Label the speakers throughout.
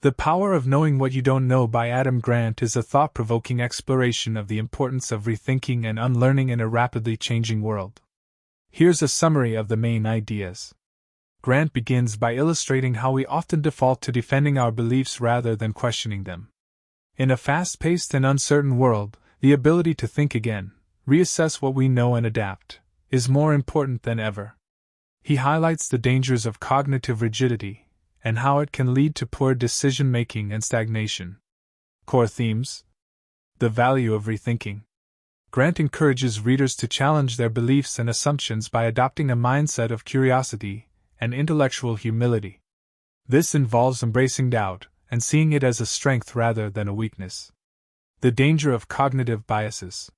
Speaker 1: The Power of Knowing What You Don't Know by Adam Grant is a thought-provoking exploration of the importance of rethinking and unlearning in a rapidly changing world. Here's a summary of the main ideas. Grant begins by illustrating how we often default to defending our beliefs rather than questioning them. In a fast-paced and uncertain world, the ability to think again, reassess what we know and adapt, is more important than ever. He highlights the dangers of cognitive rigidity and how it can lead to poor decision-making and stagnation. Core themes: the value of rethinking. Grant encourages readers to challenge their beliefs and assumptions by adopting a mindset of curiosity and intellectual humility. This involves embracing doubt and seeing it as a strength rather than a weakness. The danger of cognitive biases.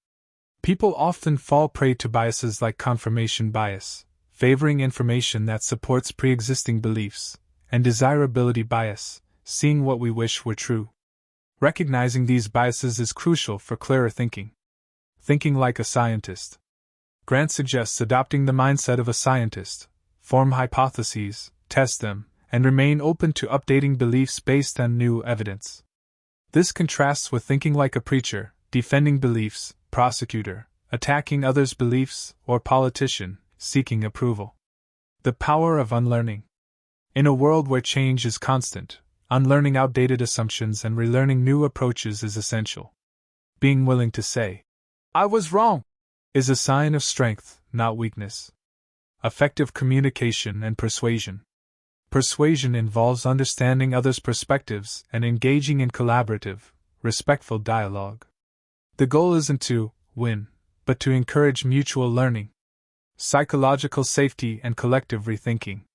Speaker 1: People often fall prey to biases like confirmation bias, favoring information that supports pre-existing beliefs, and desirability bias, seeing what we wish were true. Recognizing these biases is crucial for clearer thinking. Thinking like a scientist. Grant suggests adopting the mindset of a scientist: form hypotheses, test them, and remain open to updating beliefs based on new evidence. This contrasts with thinking like a preacher, defending beliefs, prosecutor, attacking others' beliefs, or politician, seeking approval. The power of unlearning. In a world where change is constant, unlearning outdated assumptions and relearning new approaches is essential. Being willing to say, "I was wrong," is a sign of strength, not weakness. Effective communication and persuasion. Persuasion involves understanding others' perspectives and engaging in collaborative, respectful dialogue. The goal isn't to win, but to encourage mutual learning. Psychological safety and collective rethinking.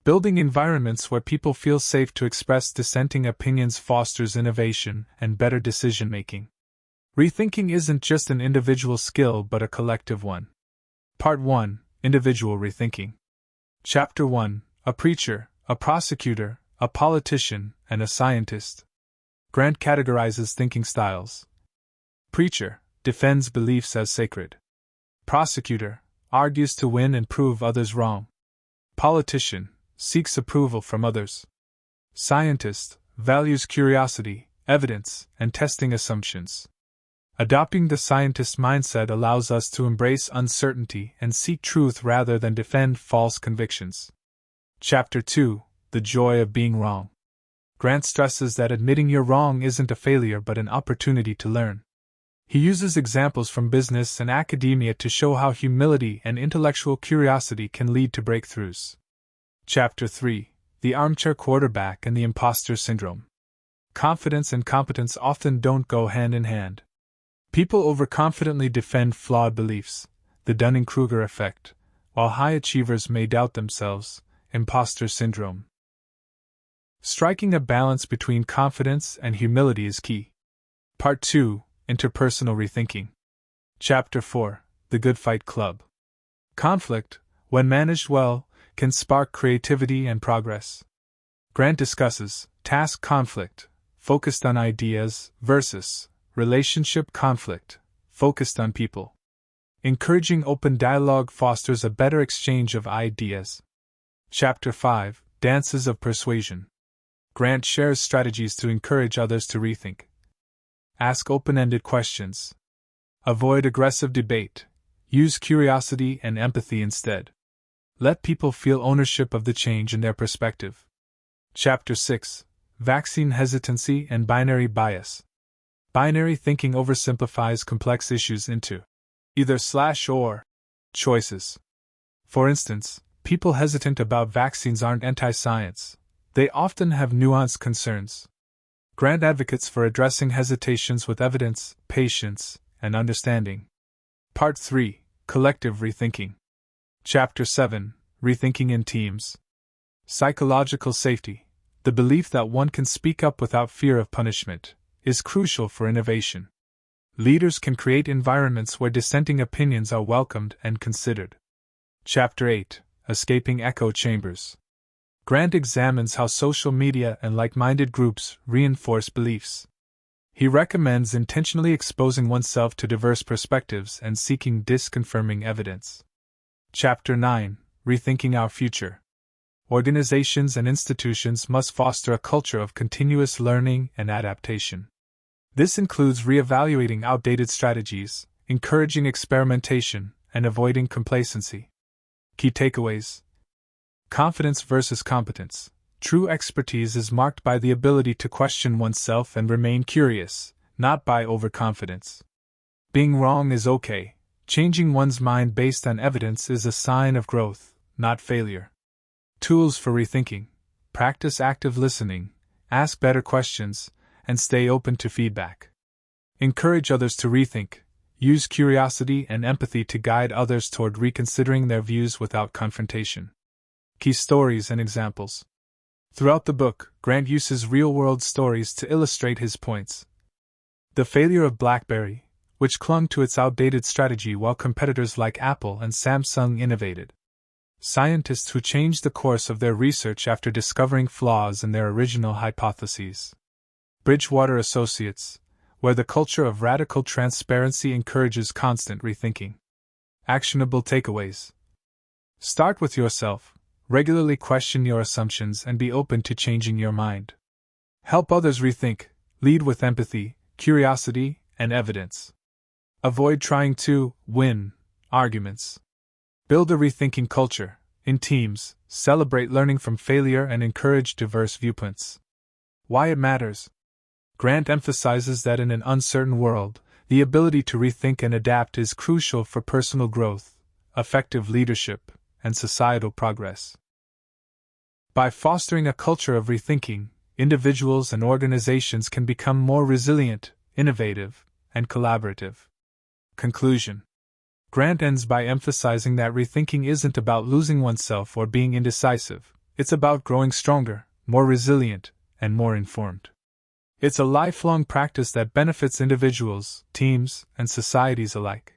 Speaker 1: Building environments where people feel safe to express dissenting opinions fosters innovation and better decision-making. Rethinking isn't just an individual skill but a collective one. Part 1: Individual Rethinking. Chapter 1: A Preacher, a Prosecutor, a Politician, and a Scientist. Grant categorizes thinking styles. Preacher defends beliefs as sacred. Prosecutor argues to win and prove others wrong. Politician seeks approval from others. Scientist values curiosity, evidence, and testing assumptions. Adopting the scientist mindset allows us to embrace uncertainty and seek truth rather than defend false convictions. Chapter 2: The Joy of Being Wrong. Grant stresses that admitting you're wrong isn't a failure but an opportunity to learn. He uses examples from business and academia to show how humility and intellectual curiosity can lead to breakthroughs. Chapter 3: The Armchair Quarterback and the Imposter Syndrome. Confidence and competence often don't go hand in hand. People overconfidently defend flawed beliefs, the Dunning-Kruger effect, while high achievers may doubt themselves, imposter syndrome. Striking a balance between confidence and humility is key. Part 2: Interpersonal Rethinking. Chapter 4: The Good Fight Club. Conflict, when managed well, can spark creativity and progress. Grant discusses task conflict, focused on ideas, versus relationship conflict, focused on people. Encouraging open dialogue fosters a better exchange of ideas. Chapter 5: Dances of Persuasion. Grant shares strategies to encourage others to rethink. Ask open-ended questions. Avoid aggressive debate. Use curiosity and empathy instead. Let people feel ownership of the change in their perspective. Chapter 6: Vaccine Hesitancy and Binary Bias. Binary thinking oversimplifies complex issues into either/or choices. For instance, people hesitant about vaccines aren't anti-science. They often have nuanced concerns. Grant advocates for addressing hesitations with evidence, patience, and understanding. Part 3: Collective Rethinking. Chapter 7: Rethinking in Teams. Psychological safety, the belief that one can speak up without fear of punishment, is crucial for innovation. Leaders can create environments where dissenting opinions are welcomed and considered. Chapter 8: Escaping Echo Chambers. Grant examines how social media and like-minded groups reinforce beliefs. He recommends intentionally exposing oneself to diverse perspectives and seeking disconfirming evidence. Chapter 9: Rethinking Our Future. Organizations and institutions must foster a culture of continuous learning and adaptation. This includes re-evaluating outdated strategies, encouraging experimentation, and avoiding complacency. Key takeaways: confidence versus competence. True expertise is marked by the ability to question oneself and remain curious, not by overconfidence. Being wrong is okay. Changing one's mind based on evidence is a sign of growth, not failure. Tools for rethinking: practice active listening, ask better questions, and stay open to feedback. Encourage others to rethink. Use curiosity and empathy to guide others toward reconsidering their views without confrontation. Key stories and examples. Throughout the book, Grant uses real-world stories to illustrate his points. The failure of BlackBerry, which clung to its outdated strategy while competitors like Apple and Samsung innovated. Scientists who changed the course of their research after discovering flaws in their original hypotheses. Bridgewater Associates, where the culture of radical transparency encourages constant rethinking. Actionable takeaways: start with yourself, regularly question your assumptions, and be open to changing your mind. Help others rethink, lead with empathy, curiosity, and evidence. Avoid trying to win arguments. Build a rethinking culture. In teams, celebrate learning from failure and encourage diverse viewpoints. Why it matters. Grant emphasizes that in an uncertain world, the ability to rethink and adapt is crucial for personal growth, effective leadership, and societal progress. By fostering a culture of rethinking, individuals and organizations can become more resilient, innovative, and collaborative. Conclusion. Grant ends by emphasizing that rethinking isn't about losing oneself or being indecisive, it's about growing stronger, more resilient, and more informed. It's a lifelong practice that benefits individuals, teams, and societies alike.